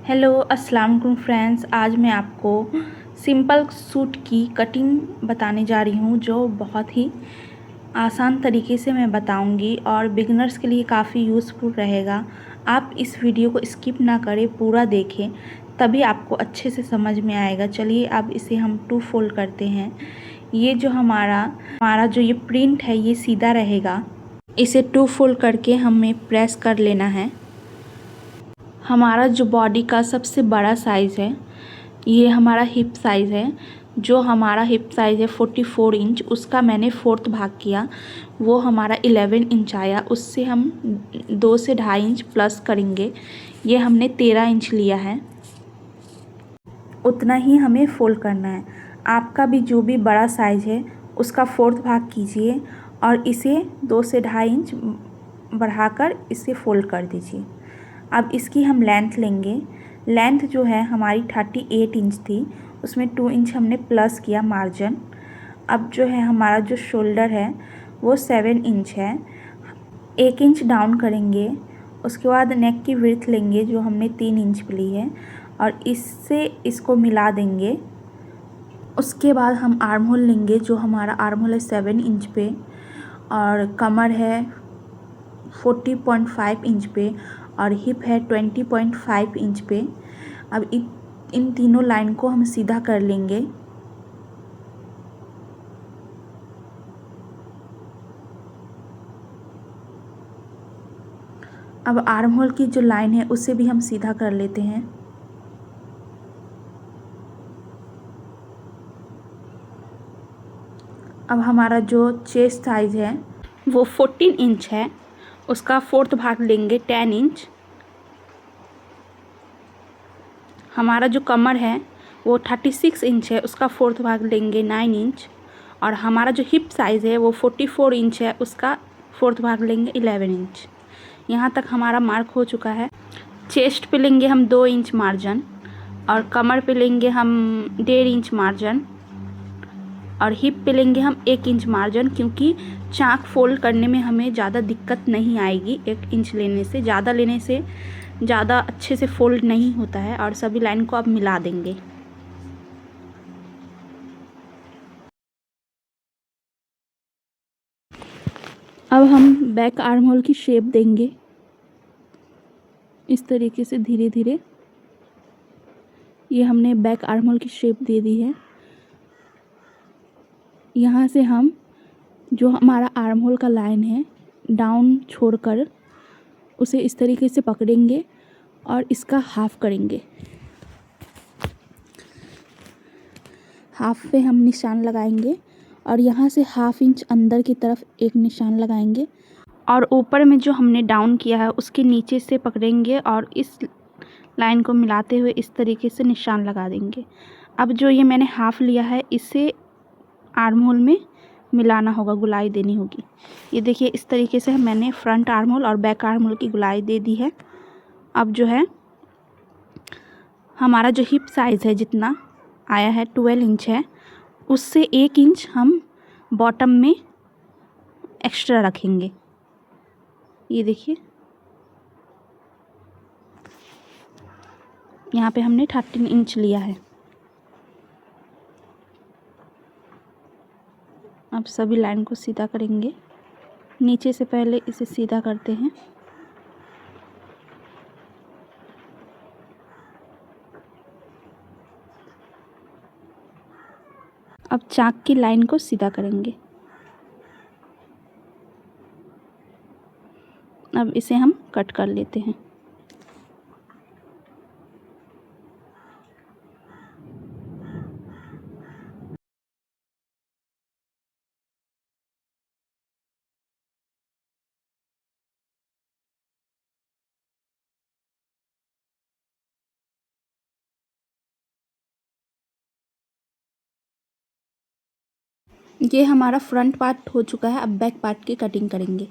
Hello अस्सलाम वालेकुम friends. आज मैं आपको सिंपल सूट की कटिंग बताने जा रही हूँ जो बहुत ही आसान तरीके से मैं बताऊँगी और बिगिनर्स के लिए काफ़ी यूज़फुल रहेगा। आप इस वीडियो को स्किप ना करें, पूरा देखें, तभी आपको अच्छे से समझ में आएगा। चलिए अब इसे हम 2 फोल्ड करते हैं। ये जो हमारा जो ये प्रिंट है ये सीधा रहेगा। इसे 2 फोल्ड करके हमें प्रेस कर लेना है। हमारा जो बॉडी का सबसे बड़ा साइज़ है ये हमारा हिप साइज़ है। जो हमारा हिप साइज़ है 44 इंच, उसका मैंने 4th भाग किया, वो हमारा 11 इंच आया। उससे हम 2 से 2.5 इंच प्लस करेंगे। ये हमने 13 इंच लिया है, उतना ही हमें फोल्ड करना है। आपका भी जो भी बड़ा साइज़ है उसका 4th भाग कीजिए और इसे 2 से 2.5 इंच बढ़ाकर इसे फोल्ड कर दीजिए। अब इसकी हम लेंथ लेंगे। लेंथ जो है हमारी 38 इंच थी, उसमें 2 इंच हमने प्लस किया मार्जिन। अब जो है हमारा जो शोल्डर है वो 7 इंच है, 1 इंच डाउन करेंगे। उसके बाद नेक की विड्थ लेंगे जो हमने 3 इंच ली है और इससे इसको मिला देंगे। उसके बाद हम आर्म होल लेंगे। जो हमारा आर्म होल है 7 इंच पे और कमर है 40.5 इंच पे और हिप है 20.5 इंच पे। अब इन तीनों लाइन को हम सीधा कर लेंगे। अब आर्म होल की जो लाइन है उसे भी हम सीधा कर लेते हैं। अब हमारा जो चेस्ट साइज है वो 14 इंच है, उसका 4th भाग लेंगे 10 इंच। हमारा जो कमर है वो 36 इंच है, उसका 4th भाग लेंगे 9 इंच। और हमारा जो हिप साइज़ है वो 44 इंच है, उसका 4th भाग लेंगे 11 इंच। यहाँ तक हमारा मार्क हो चुका है। चेस्ट पे लेंगे हम 2 इंच मार्जिन और कमर पे लेंगे हम 1.5 इंच मार्जिन और हिप पे लेंगे हम 1 इंच मार्जिन, क्योंकि चाक फोल्ड करने में हमें ज़्यादा दिक्कत नहीं आएगी। 1 इंच लेने से ज़्यादा अच्छे से फोल्ड नहीं होता है। और सभी लाइन को अब मिला देंगे। अब हम बैक आर्म होल की शेप देंगे इस तरीके से धीरे धीरे। ये हमने बैक आर्म होल की शेप दे दी है। यहाँ से हम जो हमारा आर्म होल का लाइन है डाउन छोड़कर उसे इस तरीके से पकड़ेंगे और इसका हाफ करेंगे। हाफ पे हम निशान लगाएंगे और यहाँ से 1/2 इंच अंदर की तरफ एक निशान लगाएंगे और ऊपर में जो हमने डाउन किया है उसके नीचे से पकड़ेंगे और इस लाइन को मिलाते हुए इस तरीके से निशान लगा देंगे। अब जो ये मैंने हाफ लिया है इसे आर्म होल में मिलाना होगा, गुलाई देनी होगी। ये देखिए इस तरीके से मैंने फ्रंट आर्म होल और बैक आर्म होल की गुलाई दे दी है। अब जो है हमारा जो हिप साइज़ है जितना आया है 12 इंच है, उससे 1 इंच हम बॉटम में एक्स्ट्रा रखेंगे। ये देखिए यहाँ पे हमने 13 इंच लिया है। अब सभी लाइन को सीधा करेंगे। नीचे से पहले इसे सीधा करते हैं। अब चाक की लाइन को सीधा करेंगे। अब इसे हम कट कर लेते हैं। ये हमारा फ्रंट पार्ट हो चुका है। अब बैक पार्ट की कटिंग करेंगे।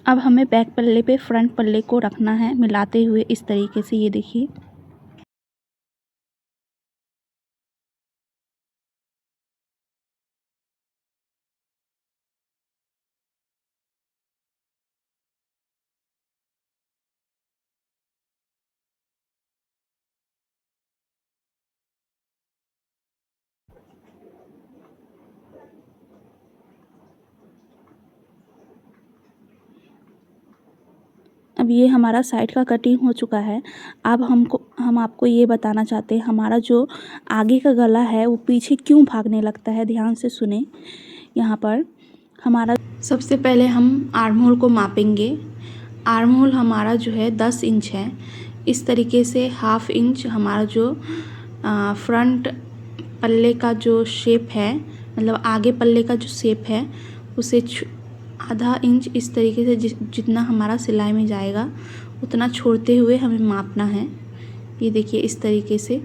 अब हमें बैक पल्ले पे फ्रंट पल्ले को रखना है मिलाते हुए इस तरीके से। ये देखिए अब ये हमारा साइड का कटिंग हो चुका है। अब हम आपको ये बताना चाहते हैं हमारा जो आगे का गला है वो पीछे क्यों भागने लगता है। ध्यान से सुने। यहाँ पर हमारा सबसे पहले हम आर्म होल को मापेंगे। आर्म होल हमारा जो है 10 इंच है। इस तरीके से ½ इंच हमारा जो फ्रंट पल्ले का जो शेप है, मतलब आगे पल्ले का जो शेप है उसे ½ इंच इस तरीके से जितना हमारा सिलाई में जाएगा उतना छोड़ते हुए हमें मापना है। ये देखिए इस तरीके से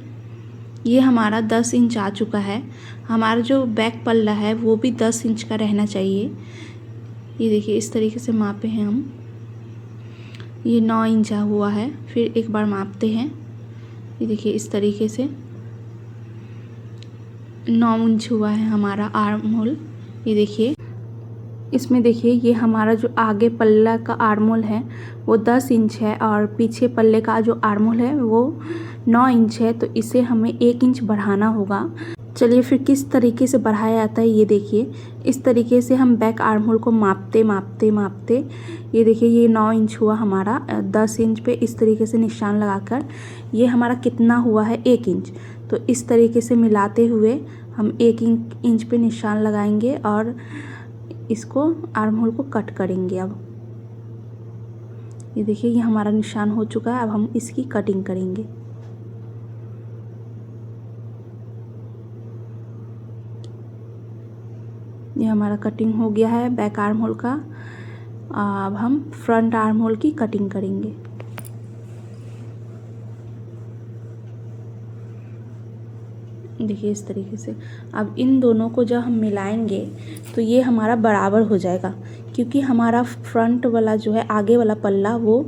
ये हमारा 10 इंच आ चुका है। हमारा जो बैक पल्ला है वो भी 10 इंच का रहना चाहिए। ये देखिए इस तरीके से मापे हैं हम। ये 9 इंच हुआ है। फिर एक बार मापते हैं। ये देखिए इस तरीके से 9 इंच हुआ है हमारा आर्म होल। ये देखिए इसमें देखिए ये हमारा जो आगे पल्ला का आर्म होल है वो 10 इंच है और पीछे पल्ले का जो आर्म होल है वो 9 इंच है। तो इसे हमें 1 इंच बढ़ाना होगा। चलिए फिर किस तरीके से बढ़ाया जाता है ये देखिए। इस तरीके से हम बैक आर्म होल को मापते मापते ये देखिए ये 9 इंच हुआ हमारा। 10 इंच पे इस तरीके से निशान लगाकर ये हमारा कितना हुआ है 1 इंच। तो इस तरीके से मिलाते हुए हम 1 इंच पे निशान लगाएंगे और इसको आर्म होल को कट करेंगे। अब ये देखिए ये हमारा निशान हो चुका है। अब हम इसकी कटिंग करेंगे। ये हमारा कटिंग हो गया है बैक आर्म होल का। अब हम फ्रंट आर्म होल की कटिंग करेंगे। देखिए इस तरीके से। अब इन दोनों को जब हम मिलाएंगे तो ये हमारा बराबर हो जाएगा, क्योंकि हमारा फ्रंट वाला जो है आगे वाला पल्ला वो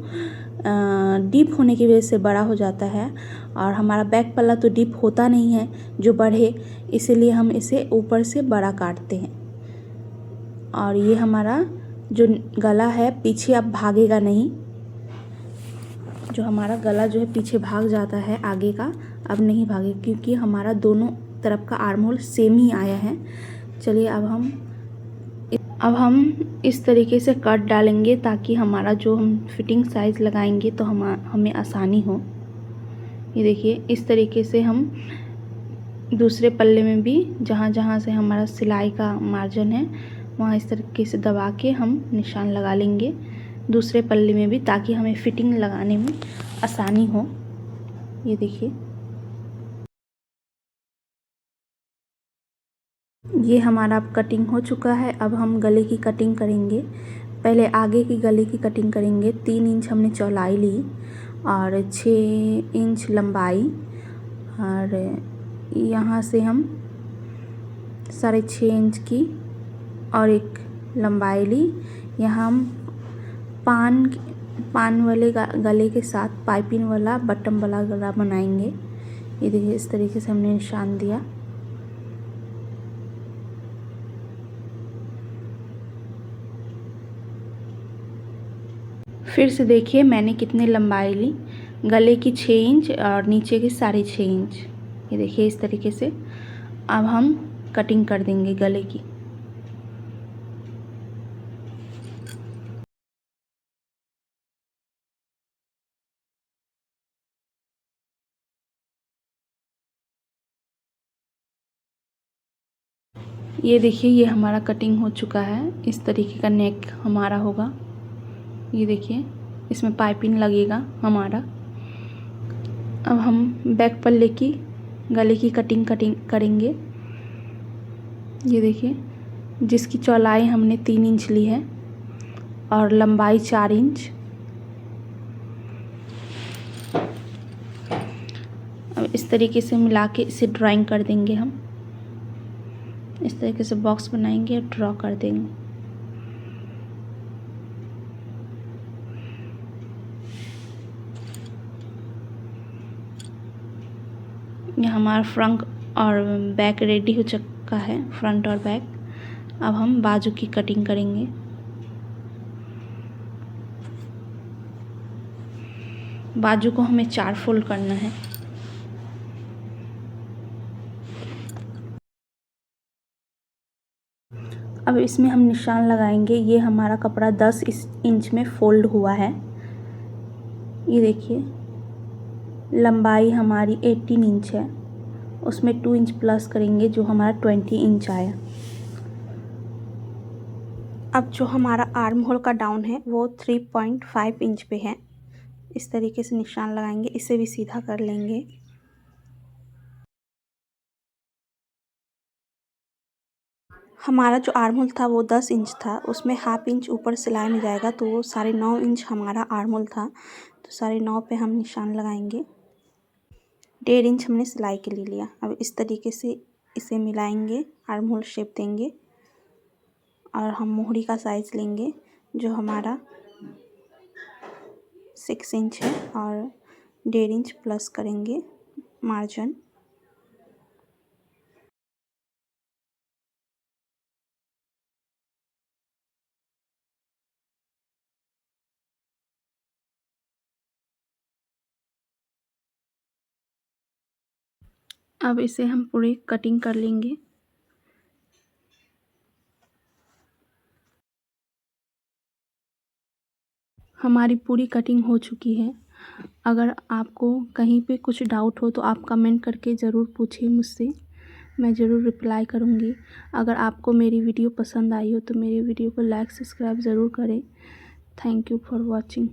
डीप होने की वजह से बड़ा हो जाता है और हमारा बैक पल्ला तो डीप होता नहीं है जो बढ़े, इसीलिए हम इसे ऊपर से बड़ा काटते हैं। और ये हमारा जो गला है पीछे अब भागेगा नहीं। जो हमारा गला जो है पीछे भाग जाता है आगे का, अब नहीं भागे, क्योंकि हमारा दोनों तरफ का आर्म होल सेम ही आया है। चलिए अब हम इस तरीके से कट डालेंगे ताकि हमारा जो हम फिटिंग साइज़ लगाएंगे तो हमें आसानी हो। ये देखिए इस तरीके से हम दूसरे पल्ले में भी जहाँ जहाँ से हमारा सिलाई का मार्जिन है वहाँ इस तरीके से दबा के हम निशान लगा लेंगे दूसरे पल्ले में भी, ताकि हमें फिटिंग लगाने में आसानी हो। ये देखिए ये हमारा अब कटिंग हो चुका है। अब हम गले की कटिंग करेंगे। पहले आगे की गले की कटिंग करेंगे। 3 इंच हमने चौड़ाई ली और 6 इंच लंबाई, और यहाँ से हम 6.5 इंच की और एक लंबाई ली। यहाँ हम पान वाले गले के साथ पाइपिंग वाला बटन वाला गला बनाएंगे। ये देखिए इस तरीके से हमने निशान दिया। फिर से देखिए मैंने कितनी लंबाई ली, गले की 6 इंच और नीचे की 6.5 इंच। ये देखिए इस तरीके से अब हम कटिंग कर देंगे गले की। ये देखिए ये हमारा कटिंग हो चुका है। इस तरीके का नेक हमारा होगा। ये देखिए इसमें पाइपिंग लगेगा हमारा। अब हम बैक पल्ले की गले की कटिंग करेंगे। ये देखिए जिसकी चौड़ाई हमने 3 इंच ली है और लंबाई 4 इंच। अब इस तरीके से मिला के इसे ड्राइंग कर देंगे हम। इस तरीके से बॉक्स बनाएंगे और ड्रॉ कर देंगे। ये हमारा फ्रंट और बैक रेडी हो चुका है, फ्रंट और बैक। अब हम बाजू की कटिंग करेंगे। बाजू को हमें 4 फोल्ड करना है। अब इसमें हम निशान लगाएंगे। ये हमारा कपड़ा 10 इंच में फोल्ड हुआ है। ये देखिए लंबाई हमारी 18 इंच है, उसमें 2 इंच प्लस करेंगे जो हमारा 20 इंच आया। अब जो हमारा आर्म होल का डाउन है वो 3.5 इंच पे है। इस तरीके से निशान लगाएंगे, इसे भी सीधा कर लेंगे। हमारा जो आर्म होल था वो 10 इंच था, उसमें हाफ इंच ऊपर सिलाई में जाएगा, तो वो 9.5 इंच हमारा आर्म होल था, तो 9.5 पे हम निशान लगाएंगे। 1.5 इंच हमने सिलाई के लिए लिया। अब इस तरीके से इसे मिलाएंगे, आर्म होल शेप देंगे और हम मोहरी का साइज़ लेंगे जो हमारा 6 इंच है और 1.5 इंच प्लस करेंगे मार्जिन। अब इसे हम पूरी कटिंग कर लेंगे। हमारी पूरी कटिंग हो चुकी है। अगर आपको कहीं पे कुछ डाउट हो तो आप कमेंट करके ज़रूर पूछिए मुझसे, मैं ज़रूर रिप्लाई करूँगी। अगर आपको मेरी वीडियो पसंद आई हो तो मेरी वीडियो को लाइक सब्सक्राइब ज़रूर करें। Thank you for watching.